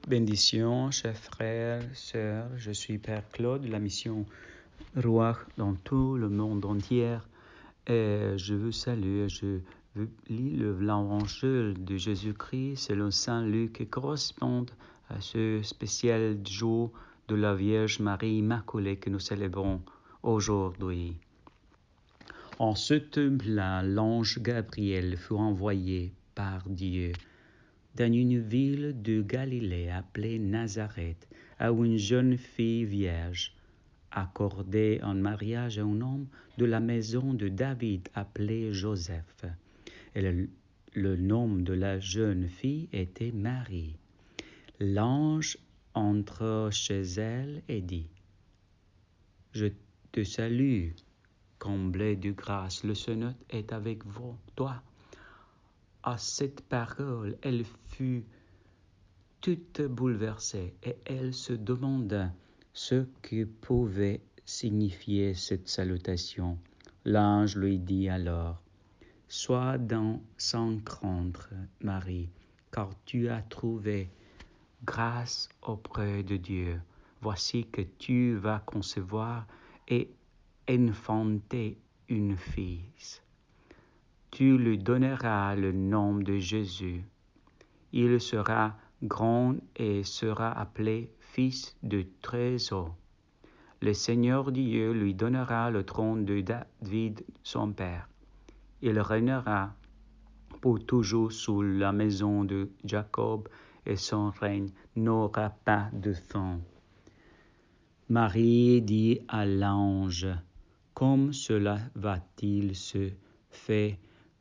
Bénédictions, chers frères, sœurs, je suis Père Claude de la mission Roi dans tout le monde entier. Et je vous salue, je lis l'évangile de Jésus-Christ selon Saint Luc qui correspond à ce spécial jour de la Vierge Marie Immaculée que nous célébrons aujourd'hui. En ce temps-là, l'ange Gabriel fut envoyé par Dieu dans une ville de Galilée appelée Nazareth, à une jeune fille vierge, accordée en mariage à un homme de la maison de David appelé Joseph. Et le nom de la jeune fille était Marie. L'ange entra chez elle et dit : « Je te salue, comblée de grâce, le Seigneur est avec toi. » À cette parole, elle fut toute bouleversée et elle se demanda ce que pouvait signifier cette salutation. L'ange lui dit alors : « Sois donc sans crainte, Marie, car tu as trouvé grâce auprès de Dieu. Voici que tu vas concevoir et enfanter une fille. Tu lui donneras le nom de Jésus. Il sera grand et sera appelé Fils de Très-Haut. Le Seigneur Dieu lui donnera le trône de David, son père. Il régnera pour toujours sous la maison de Jacob et son règne n'aura pas de fin. » Marie dit à l'ange : « Comme cela va-t-il se faire,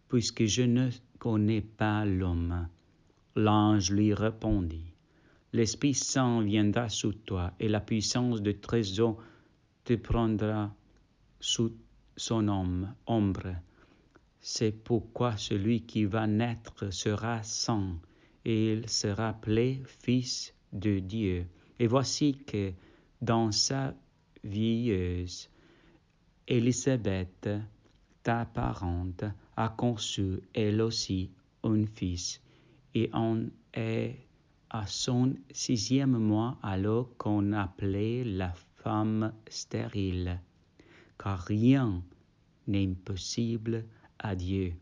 puisque je ne connais pas l'homme ? » L'ange lui répondit : « L'Esprit Saint viendra sur toi, et la puissance de Très-Haut te prendra sous son ombre. C'est pourquoi celui qui va naître sera saint, et il sera appelé Fils de Dieu. Et voici que dans sa vieillesse, Élisabeth, ta parente, a conçu elle aussi un fils, et on est à son 6e mois alors qu'on appelait la femme stérile, car rien n'est impossible à Dieu. »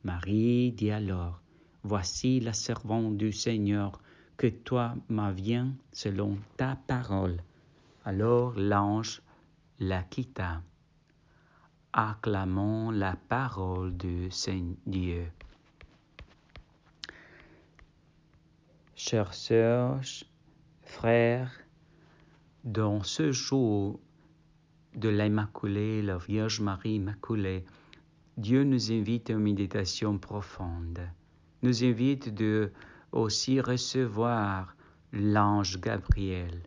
Marie dit alors : « Voici la servante du Seigneur, que toi m'advienne selon ta parole. » Alors l'ange la quitta. Acclamons la parole du Seigneur. Chers sœurs, frères, dans ce jour de l'Immaculée, la Vierge Marie Immaculée, Dieu nous invite à une méditation profonde, nous invite de aussi recevoir l'ange Gabriel.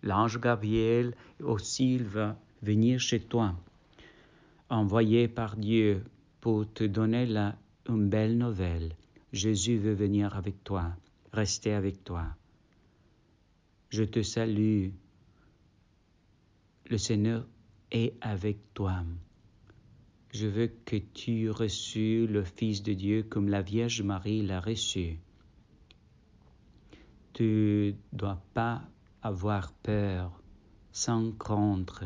L'ange Gabriel aussi il va venir chez toi, envoyé par Dieu pour te donner une belle nouvelle. Jésus veut venir avec toi, rester avec toi. Je te salue. Le Seigneur est avec toi. Je veux que tu reçues le Fils de Dieu comme la Vierge Marie l'a reçu. Tu ne dois pas avoir peur, sans crainte.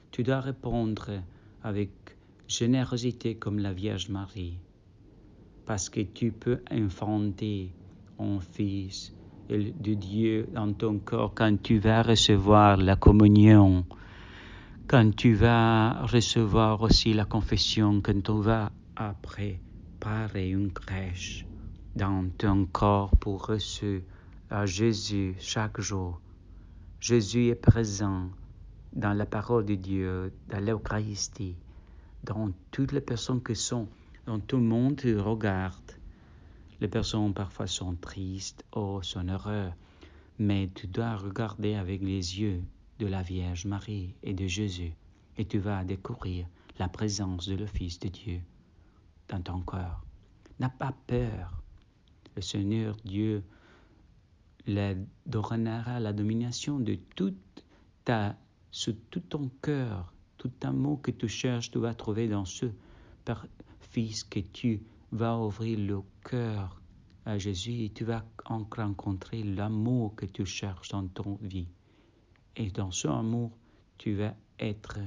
Tu dois répondre avec générosité comme la Vierge Marie, parce que tu peux enfanter un Fils de Dieu dans ton corps quand tu vas recevoir la communion. Quand tu vas recevoir aussi la confession, quand tu vas préparer une crèche dans ton corps pour recevoir Jésus chaque jour. Jésus est présent dans la parole de Dieu, dans l'Eucharistie, dans toutes les personnes qui sont dans tout le monde te regarde. Les personnes parfois sont tristes ou sont heureuses, mais tu dois regarder avec les yeux de la Vierge Marie et de Jésus, et tu vas découvrir la présence de le Fils de Dieu dans ton cœur. N'aie pas peur. Le Seigneur Dieu donnera la domination de sur tout ton cœur, tout amour que tu cherches, tu vas trouver dans ce Fils que tu vas ouvrir le cœur à Jésus et tu vas rencontrer l'amour que tu cherches dans ton vie. Et dans ce amour, tu vas être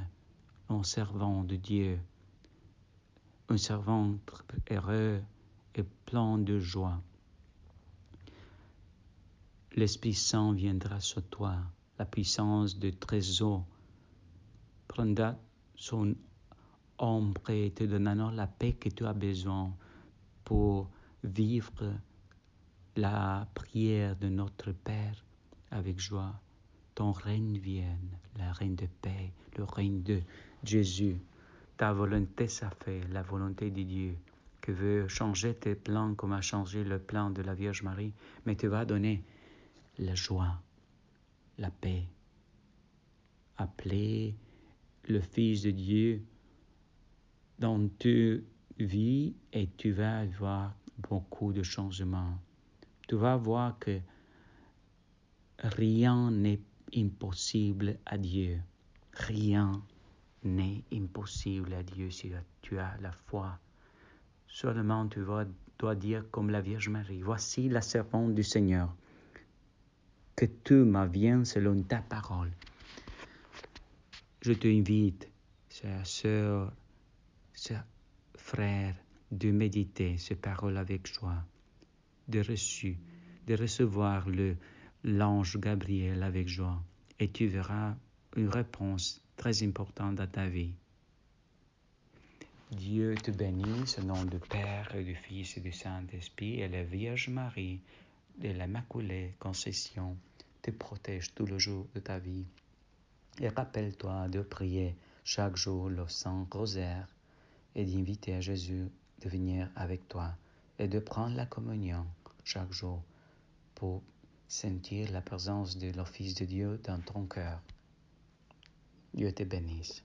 un servant de Dieu, un servant heureux et plein de joie. L'Esprit Saint viendra sur toi, la puissance de trésor prendra son ombre et te donnera la paix que tu as besoin pour vivre la prière de notre Père avec joie. Ton règne vienne, la règne de paix, le règne de Jésus. Ta volonté s'est faite, la volonté de Dieu, qui veut changer tes plans comme a changé le plan de la Vierge Marie, mais tu vas donner la joie, la paix. Appeler le Fils de Dieu dans ta vie et tu vas avoir beaucoup de changements. Tu vas voir que rien n'est impossible à Dieu. Rien n'est impossible à Dieu si tu as la foi. Seulement tu dois dire comme la Vierge Marie, voici la servante du Seigneur, que tout m'advienne selon ta parole. Je t'invite, chère sœur, chers frères, de méditer ces paroles avec joie, de recevoir l'ange Gabriel avec joie, et tu verras une réponse très importante à ta vie. Dieu te bénisse au nom du Père et du Fils et du Saint-Esprit, et la Vierge Marie de l'Immaculée Conception te protège tout le jour de ta vie. Et rappelle-toi de prier chaque jour le Saint Rosaire et d'inviter à Jésus de venir avec toi et de prendre la communion chaque jour pour sentir la présence de l'Office de Dieu dans ton cœur. Dieu te bénisse.